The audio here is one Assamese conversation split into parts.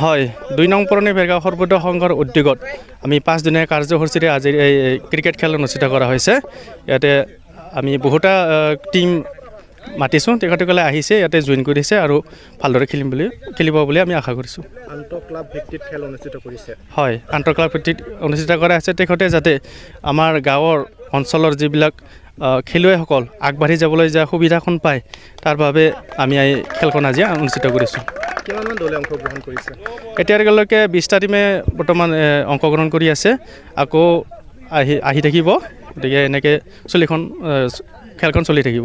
হয় ২ নং পুৰণি ভেৰগাঁও সৰ্বোদয় সংঘৰ উদ্যোগত আমি 5 দিনীয়া কাৰ্যসূচীৰে আজি এই ক্ৰিকেট খেল অনুষ্ঠিত কৰা হৈছে ইয়াতে আমি বহুটা টিম মাতিছোঁ তেখেতসকলে আহিছে ইয়াতে জইন কৰিছে আৰু ভালদৰে খেলিব বুলি আমি আশা কৰিছোঁ আন্তঃ ক্লাব ভিত্তিত খেল অনুষ্ঠিত কৰিছে হয় আন্তঃ ক্লাব ভিত্তিত অনুষ্ঠিত কৰা হৈছে তেখেতে যাতে আমাৰ গাঁৱৰ অঞ্চলৰ যিবিলাক খেলুৱৈসকল আগবাঢ়ি যাবলৈ যে সুবিধাখন পায় তাৰ বাবে আমি এই খেলখন আজি অনুষ্ঠিত কৰিছোঁ কিমানমান দলে অংশগ্ৰহণ কৰিছে এতিয়ালৈকে 20টা টিমে বৰ্তমান অংশগ্ৰহণ কৰি আছে আকৌ আহি থাকিব গতিকে এনেকৈ খেলখন চলি থাকিব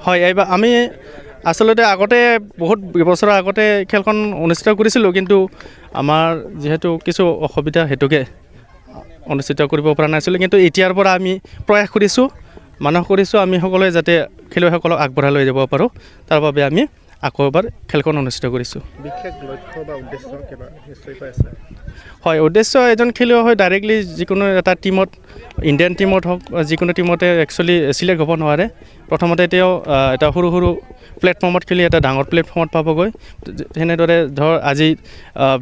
হয় এইবাৰ আমি আচলতে আগতে বহুত বছৰৰ আগতে খেলখন অনুষ্ঠিত কৰিছিলোঁ কিন্তু আমাৰ যিহেতু কিছু অসুবিধা হেতুকে অনুষ্ঠিত কৰিব পৰা নাছিলোঁ কিন্তু এতিয়াৰ পৰা আমি প্ৰয়াস কৰিছোঁ আমি সকলোৱে যাতে খেলুৱৈসকলক আগবঢ়াই লৈ যাব পাৰোঁ তাৰ বাবে আমি আকৌ এবাৰ খেলখন অনুষ্ঠিত কৰিছোঁ বিশেষ লক্ষ্য বা উদ্দেশ্য কিবা নিশ্চয় আছে হয় উদ্দেশ্য এজন খেলুৱৈ হয় ডাইৰেক্টলি যিকোনো এটা টিমত ইণ্ডিয়ান টিমত হওক যিকোনো টিমতে একচুৱেলি চিলেক্ট হ'ব নোৱাৰে প্ৰথমতে তেওঁ এটা সৰু প্লেটফৰ্মত খেলি এটা ডাঙৰ প্লেটফৰ্মত পাবগৈ সেনেদৰে ধৰ আজি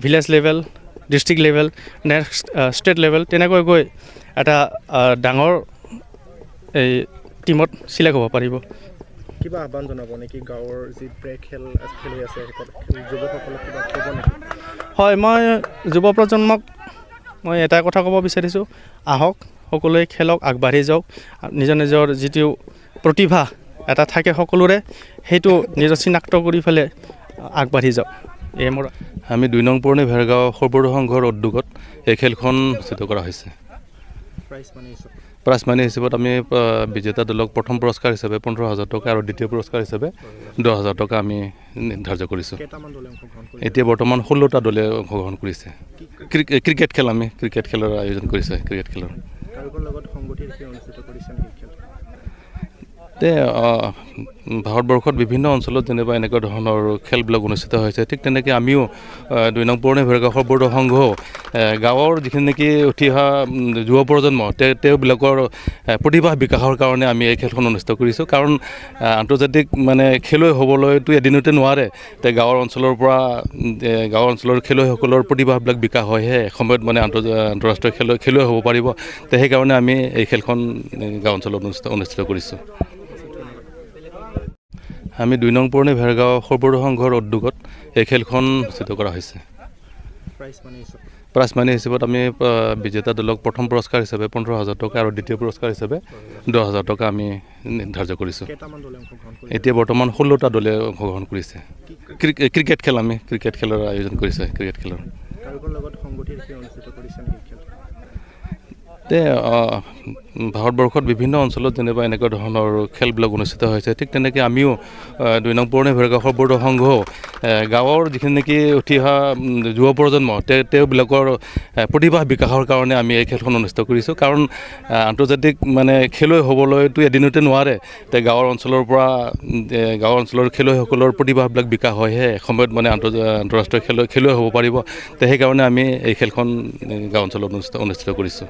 village level district level next state level তেনেকৈ গৈ এটা ডাঙৰ এই টিমত চিলেক্ট হ'ব পাৰিব কিবা আহ্বান জনাব নেকি গাঁৱৰ যি খেলুৱৈ আছে যুৱকসকলক কিবা ক'ব নেকি হয় মই যুৱ প্ৰজন্মক মই এটা কথা ক'ব বিচাৰিছোঁ আহক সকলোৱে খেলক আগবাঢ়ি যাওক নিজৰ যিটো প্ৰতিভা এটা থাকে সকলোৰে সেইটো নিজৰ চিনাক্ত কৰি পেলাই আগবাঢ়ি যাওক এই মোৰ আমি 2 নং পুৰণি ভেৰগাঁও সৰ্বোদয় সংঘৰ উদ্যোগত এই খেলখন অনুষ্ঠিত কৰা হৈছে প্ৰাইজ মানি হিচাপত আমি বিজেতা দলক প্ৰথম পুৰস্কাৰ হিচাপে 15,000 টকা আৰু দ্বিতীয় পুৰস্কাৰ হিচাপে 10,000 টকা আমি নিৰ্ধাৰণ কৰিছোঁ এতিয়া বৰ্তমান 16টা দলে অংশগ্ৰহণ কৰিছে ক্ৰিকেট খেলৰ আয়োজন কৰিছে ক্ৰিকেট খেলৰ ভাৰতবৰ্ষত বিভিন্ন অঞ্চলত যেনিবা এনেকুৱা ধৰণৰ খেলবিলাক অনুষ্ঠিত হৈছে ঠিক তেনেকৈ আমিও 2 নং পুৰণি ভেৰগাঁও সৰ্বোদয় সংঘ গাঁৱৰ যিখিনি নেকি উঠি অহা যুৱ প্ৰজন্ম তেওঁবিলাকৰ প্ৰতিভা বিকাশৰ কাৰণে আমি এই খেলখন অনুষ্ঠিত কৰিছোঁ কাৰণ আন্তৰ্জাতিক খেলুৱৈ হ'বলৈতো এদিনতে নোৱাৰে গাঁৱৰ অঞ্চলৰ খেলুৱৈসকলৰ প্ৰতিভাবিলাক বিকাশ হয়হে এসময়ত আন্তঃৰাষ্ট্ৰীয় খেলুৱৈ হ'ব পাৰিব সেইকাৰণে আমি এই খেলখন গাঁও অঞ্চলত অনুষ্ঠিত কৰিছোঁ আমি 2 নং পুৰণি ভেৰগাঁও সৰ্বোদয় সংঘৰ উদ্যোগত এই খেলখন অনুষ্ঠিত কৰা হৈছে প্ৰাইজ মানি হিচাপত আমি বিজেতা দলক প্ৰথম পুৰস্কাৰ হিচাপে 15,000 টকা আৰু দ্বিতীয় পুৰস্কাৰ হিচাপে 10,000 টকা আমি নিৰ্ধাৰণ কৰিছোঁ এতিয়া বৰ্তমান 16টা দলে অংশগ্ৰহণ কৰিছে ক্ৰিকেট খেলৰ আয়োজন কৰিছে ক্ৰিকেট খেলৰ ভাৰতবৰ্ষত বিভিন্ন অঞ্চলত যেনিবা এনেকুৱা ধৰণৰ খেলবিলাক অনুষ্ঠিত হৈছে ঠিক তেনেকৈ আমিও 2 নং পুৰণি ভেৰগাঁও সৰ্বোদয় সংঘ গাঁৱৰ যিখিনি নেকি উঠি অহা যুৱ প্ৰজন্ম তেওঁবিলাকৰ প্ৰতিভা বিকাশৰ কাৰণে আমি এই খেলখন অনুষ্ঠিত কৰিছোঁ কাৰণ আন্তৰ্জাতিক খেলুৱৈ হ'বলৈতো এদিনতে নোৱাৰে গাঁৱৰ অঞ্চলৰ খেলুৱৈসকলৰ প্ৰতিভাবিলাক বিকাশ হয়হে এসময়ত আন্তঃৰাষ্ট্ৰীয় খেলুৱৈ হ'ব পাৰিব সেইকাৰণে আমি এই খেলখন গাঁও অঞ্চলত অনুষ্ঠিত কৰিছোঁ